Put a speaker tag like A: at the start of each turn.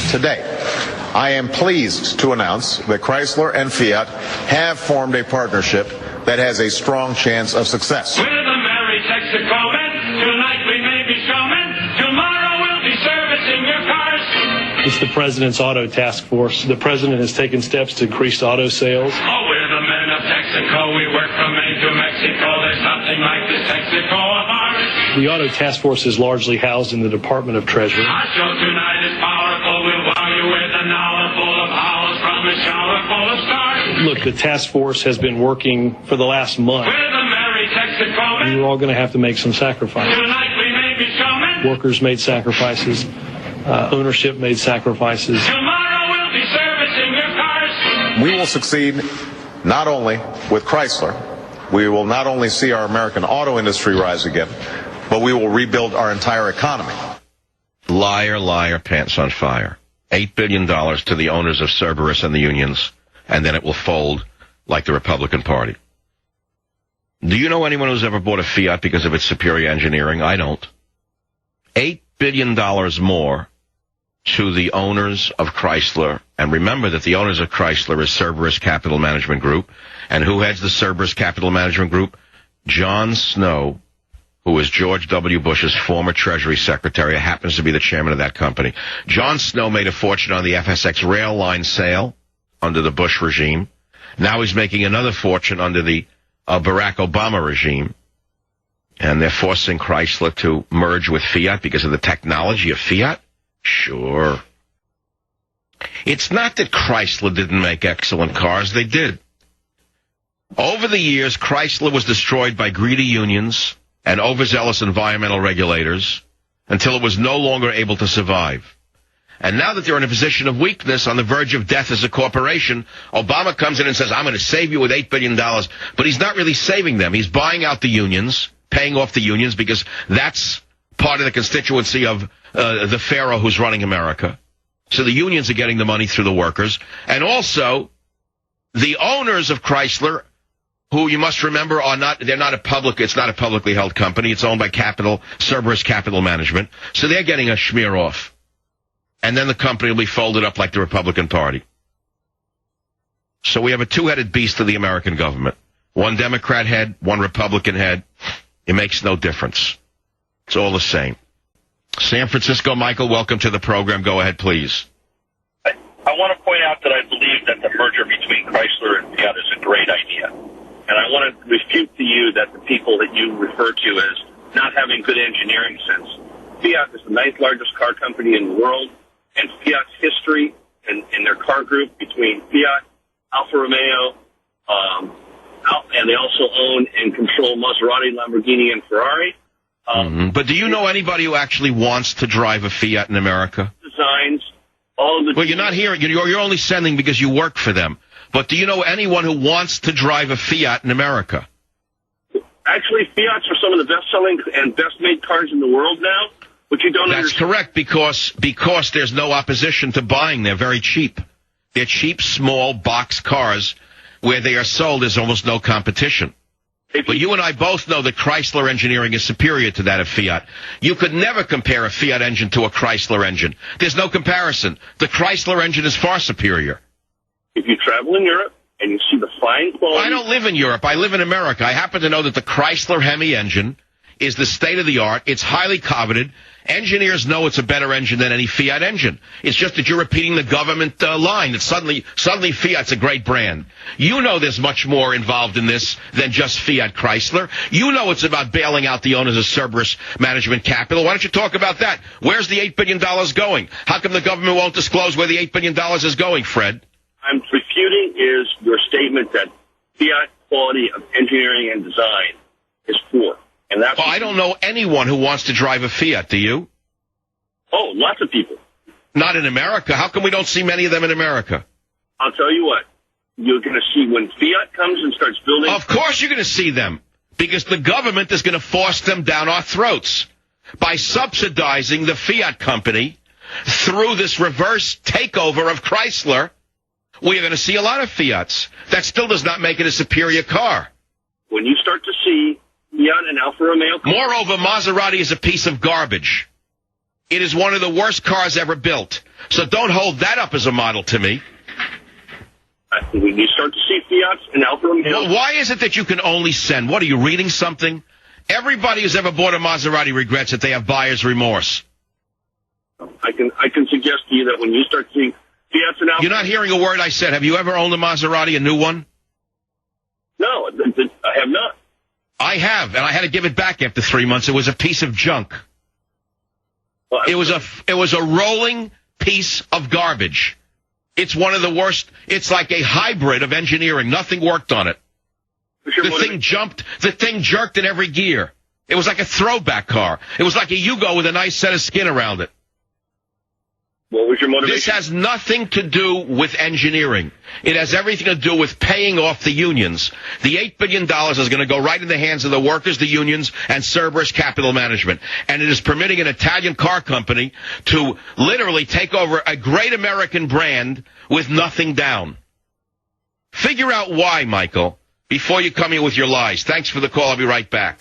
A: Today, I am pleased to announce that Chrysler and Fiat have formed a partnership that has a strong chance of success.
B: We're the merry Texacomen. Tonight we may be showmen. Tomorrow we'll be servicing your cars.
C: It's the President's Auto Task Force. The President has taken steps to increase auto sales.
B: Oh, we're the men of Texaco. We work from Maine to Mexico. There's nothing like this Texaco of ours.
C: The Auto Task Force is largely housed in the Department of Treasury.
B: Our show tonight is powerful. We'll wow you with an hour full of howls from a shower full of stars.
C: Look, the task force has been working for the last month.
B: We're the merry Texacomen.
C: We're all going to have to make some sacrifices.
B: Tonight we may be showmen.
C: Workers made sacrifices. Ownership made sacrifices.
B: Tomorrow we'll be servicing your cars.
A: We will succeed not only with Chrysler, we will not only see our American auto industry rise again, but we will rebuild our entire economy.
D: Liar, liar, pants on fire. $8 billion to the owners of Cerberus and the unions, and then it will fold like the Republican Party. Do you know anyone who's ever bought a Fiat because of its superior engineering? I don't. $8 billion more to the owners of Chrysler. And remember that the owners of Chrysler is Cerberus Capital Management Group. And who heads the Cerberus Capital Management Group? John Snow, who is George W. Bush's former Treasury Secretary, happens to be the chairman of that company. John Snow made a fortune on the FSX rail line sale under the Bush regime. Now he's making another fortune under the Barack Obama regime. And they're forcing Chrysler to merge with Fiat because of the technology of Fiat? Sure. It's not that Chrysler didn't make excellent cars. They did. Over the years, Chrysler was destroyed by greedy unions and overzealous environmental regulators until it was no longer able to survive. And now that they're in a position of weakness, on the verge of death as a corporation, Obama comes in and says, I'm going to save you with $8 billion. But he's not really saving them. He's buying out the unions, paying off the unions, because that's part of the constituency of the pharaoh who's running America. So the unions are getting the money through the workers. And also, the owners of Chrysler, who you must remember it's not a publicly held company. It's owned by Cerberus Capital Management. So they're getting a schmear off. And then the company will be folded up like the Republican Party. So we have a two-headed beast of the American government. One Democrat head, one Republican head. It makes no difference. It's all the same. San Francisco, Michael, welcome to the program. Go ahead, please.
E: I want to point out that I believe that the merger between Chrysler and Fiat is a great idea. And I want to refute to you that the people that you refer to as not having good engineering sense. Fiat is the ninth largest car company in the world, and Fiat's history in their car group between Fiat, Alfa Romeo, and they also own and control Maserati, Lamborghini, and Ferrari.
D: But do you know anybody who actually wants to drive a Fiat in America?
E: Designs, all of the...
D: Well, you're not hearing. You're only sending because you work for them. But do you know anyone who wants to drive a Fiat in America?
E: Actually, Fiats are some of the best-selling and best-made cars in the world now, but you don't
D: That's correct, because there's no opposition to buying. They're very cheap. They're cheap, small box cars where they are sold. There's almost no competition. But you and I both know that Chrysler engineering is superior to that of Fiat. You could never compare a Fiat engine to a Chrysler engine. There's no comparison. The Chrysler engine is far superior.
E: If you travel in Europe and you see the fine quality...
D: I don't live in Europe. I live in America. I happen to know that the Chrysler Hemi engine is the state of the art. It's highly coveted. Engineers know it's a better engine than any Fiat engine. It's just that you're repeating the government line, that suddenly Fiat's a great brand. You know there's much more involved in this than just Fiat Chrysler. You know it's about bailing out the owners of Cerberus Management Capital. Why don't you talk about that? Where's the $8 billion going? How come the government won't disclose where the $8 billion is going, Fred?
E: I'm refuting is your statement that Fiat quality of engineering and design is poor. And that's
D: I don't know anyone who wants to drive a Fiat, do you?
E: Oh, lots of people.
D: Not in America. How come we don't see many of them in America?
E: I'll tell you what. You're going to see when Fiat comes and starts building...
D: Of course you're going to see them, because the government is going to force them down our throats by subsidizing the Fiat company through this reverse takeover of Chrysler. We're going to see a lot of Fiats. That still does not make it a superior car.
E: When you start to see Fiat and Alfa Romeo...
D: Moreover, Maserati is a piece of garbage. It is one of the worst cars ever built. So don't hold that up as a model to me.
E: When you start to see Fiats and Alfa Romeo.
D: Well, why is it that you can only send? What, are you reading something? Everybody who's ever bought a Maserati regrets that they have buyer's remorse.
E: I can suggest to you that when you start seeing Fiats and Alfa.
D: You're not hearing a word I said. Have you ever owned a Maserati, a new one?
E: No, I have not.
D: I have, and I had to give it back after 3 months. It was a piece of junk.
E: Well,
D: It was a rolling piece of garbage. It's one of the worst. It's like a hybrid of engineering. Nothing worked on it. The thing jumped. The thing jerked in every gear. It was like a throwback car. It was like a Yugo with a nice set of skin around it.
E: What was your motivation?
D: This has nothing to do with engineering. It has everything to do with paying off the unions. The $8 billion is going to go right in the hands of the workers, the unions, and Cerberus Capital Management. And it is permitting an Italian car company to literally take over a great American brand with nothing down. Figure out why, Michael, before you come here with your lies. Thanks for the call. I'll be right back.